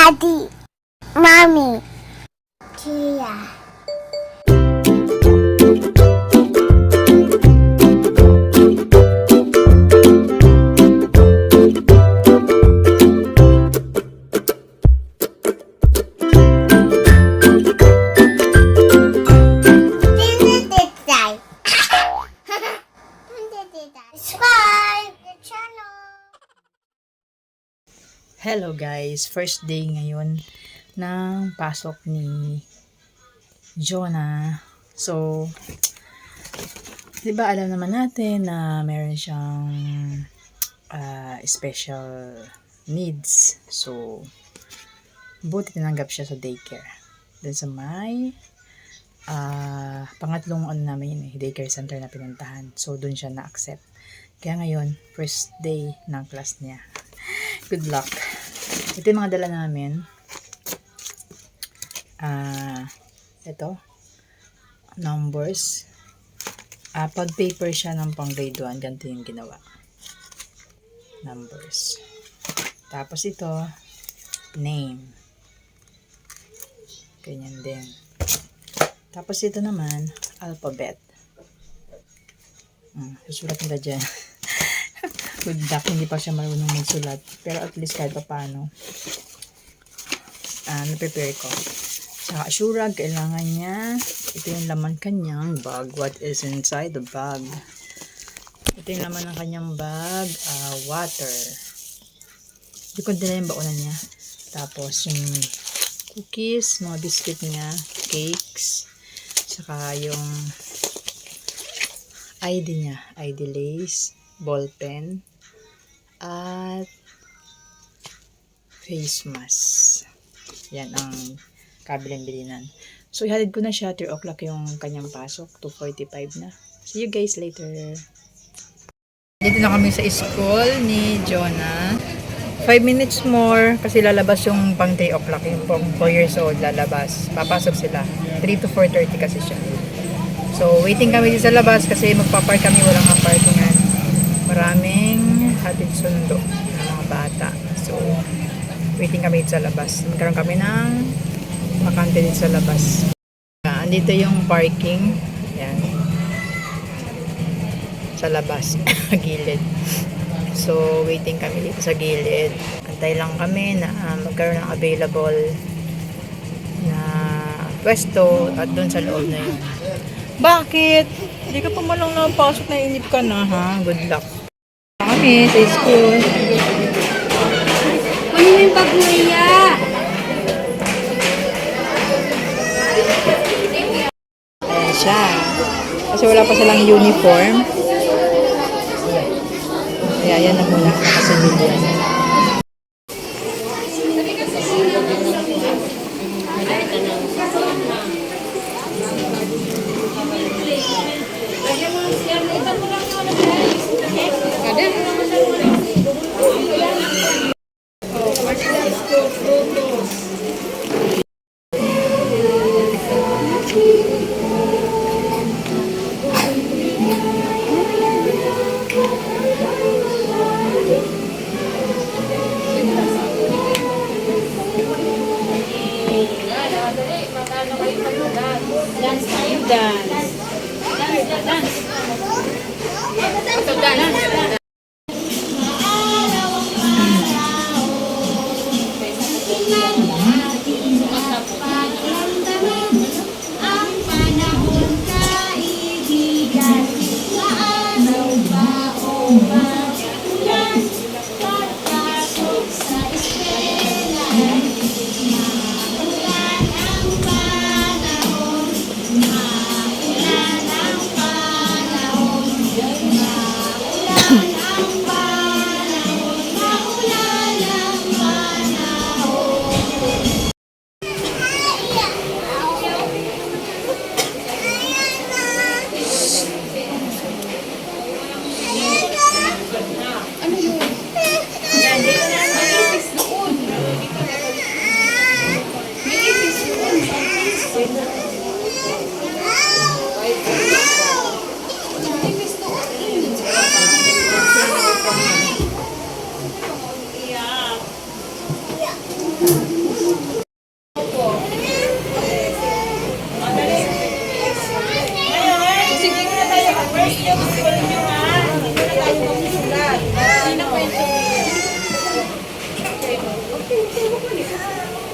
Daddy, Mommy, Tia. Subscribe the channel. Hello guys, first day ngayon ng pasok ni Jonah. So, 'di ba alam naman natin na meron siyang special needs. So, buti tinanggap siya sa daycare. Dun sa may pangatlong namin daycare center na pinuntahan. So, dun siya na-accept. Kaya ngayon, first day ng class niya. Good luck. Ito yung mga dala namin. Ito. Numbers. Pag paper siya ng pang grade 1, ganito yung ginawa. Numbers. Tapos ito, name. Ganyan din. Tapos ito naman, alphabet. Susulat nila dyan. Good luck, hindi pa siya marunong magsulat. Pero at least kahit pa paano, na-prepare ko. Saka Shurag, kailangan niya, ito yung laman kanyang bag. What is inside the bag? Ito yung laman ng kanyang bag. Water. Hindi ko din yung baunan niya. Tapos yung cookies, mga biscuit niya, cakes, saka yung ID niya, ID lace, ball pen, at face mask. Yan ang kabilang bilinan. So, ihalid ko na siya. 3 o'clock yung kanyang pasok. 2:45 na. See you guys later. Dito na kami sa school ni Jonah. 5 minutes more kasi lalabas yung pang 3 o'clock. Yung pang 4 years old lalabas. Papasok sila. 3 to 4:30 kasi siya. So, waiting kami dito sa labas kasi magpapark kami. Walang parkingan. Maraming hatid sundo ng mga bata. So, waiting kami dito sa labas. Magkaroon kami ng bakante dito sa labas. Andito yung parking. Yan. Sa labas. Gilid. So, waiting kami dito sa gilid. Antay lang kami na magkaroon ng available na pwesto at doon sa loob na yun. Bakit? Hindi ka pa malang napasok na inip ka na, ha? Good luck. Kami sa school. Ano yung bag mo, Iya? Ayan siya. Kasi wala pa silang uniform. Kaya yan na muna. Nakasimilyan. Dance tayo, dance. Dance. Ito, dance.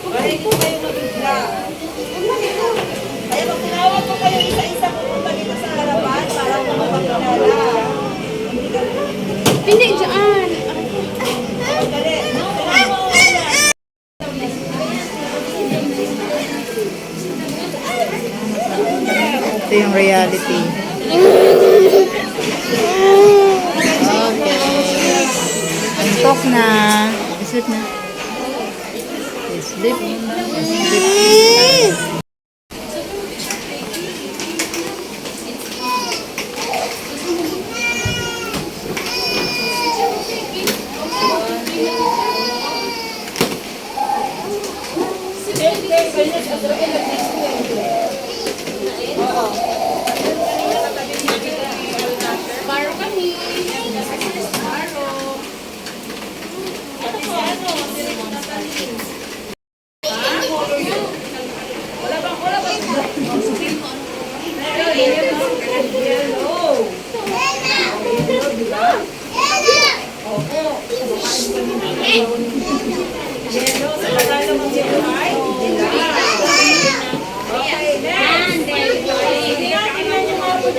Para hindi kayo mabigla. Kaya pag tinawag ko kayo isa-isa pupunta dito sa harapan para po mapakilala. Hindi, dyan. Dali. Ito yung reality. Okay. Antok na. Sleep na. Sleep. Sleep. Baro kami.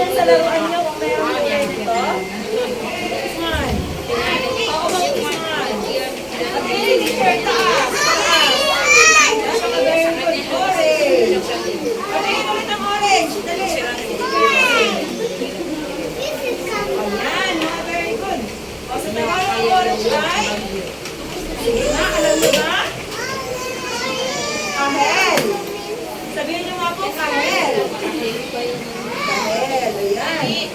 Sa laruan niyo, kung meron kayo dito. Saan? Oo, mag-saan. At hindi teacher, taas. Taas. Orange. At ulit ang orange. Dali. Ayan, very good. O, sa Tagalog ang orange ay? Sige na, alam niyo ba? Kahel. Sabihin niyo nga po, kahel. Kahel, ayan.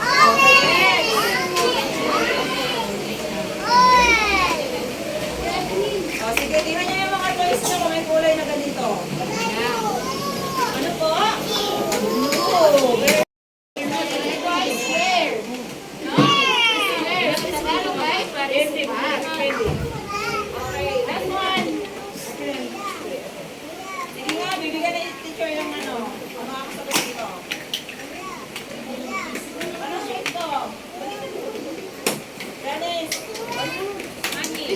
O, sige, tingnan niyo yung mga toys niyo kung may kulay na ganito. Ano po? Blue. Very okay, last one. Sige nga, bibigyan na yung teacher yung ano. Ano ako sa dito? Ano shape to? Dennis. Mami. Mami.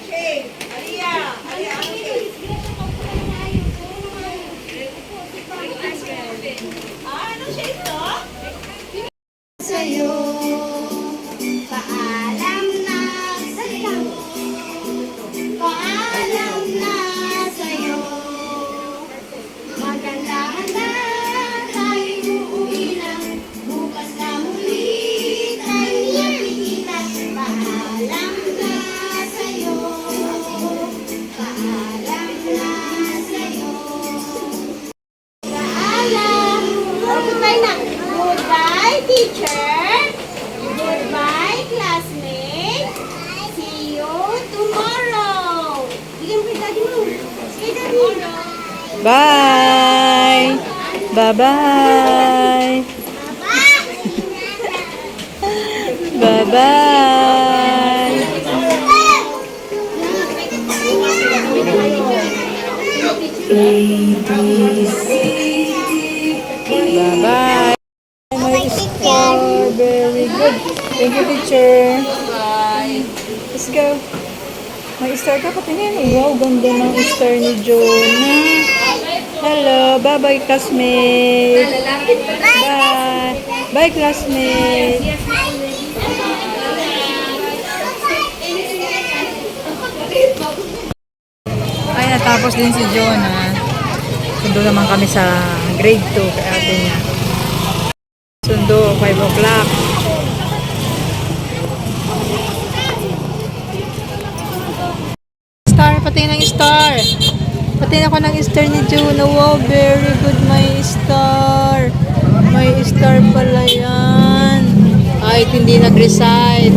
Shape. Alia. Alia, ano shape? Ano shape to? Sa'yo, paalam na sa'yo, paalam na sa'yo. Maganda-handa tayo uuwi na, bukas na muli tayo nakikita. Paalam na sa'yo, paalam na sa'yo. Paalam. Goodbye na. Goodbye, teacher. Goodbye, classmate. See you tomorrow. Bigyan mo kay daddy mo. Kay daddy. Bye! Bye-bye! Bye-bye! Bye-bye! My star, very good. Thank you, teacher. Bye. Let's go. May star ka patingin. Wow, ganda ng star ni Jonah. Hello, bye-bye, classmate. Bye. Bye, classmate. Ay, natapos din si Jonah. Sundo naman kami sa grade 2 kay ate niya. Sundo, 5 o'clock. Star, patingin ng star. Patingin ako ng star ni Juno. Wow, very good, my star. May star pala yan. Ay, hindi nag-recite.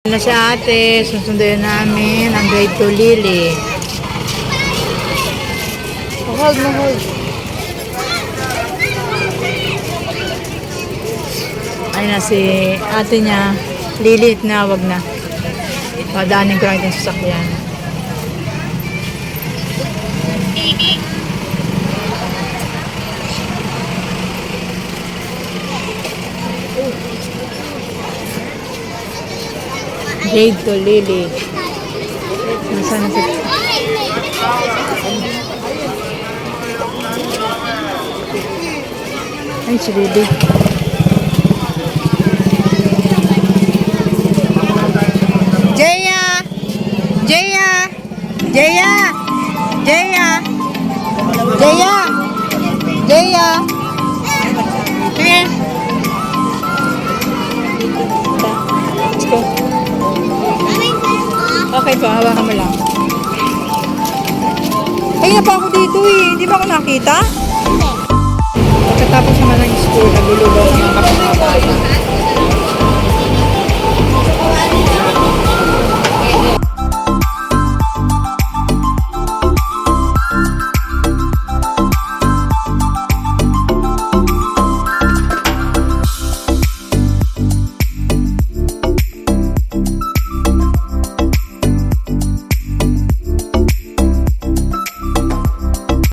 Na si ate, susunduin namin ang grade 2 Lily. Hold mo, hold. Ay na si ate niya, Lily, tinawag na. Padaanin ko lang itong sasakyan. Shade to Lily. Nasaan na si... Ay, si Lily. Jaya! Jaya! Jaya! Jaya! Jaya! Jaya! Sige. Let's go. Okay po, hawakan mo lang. Ay, na pa ako dito eh. Hindi ba ako nakita? Pagkatapos naman ng school, naglulugaw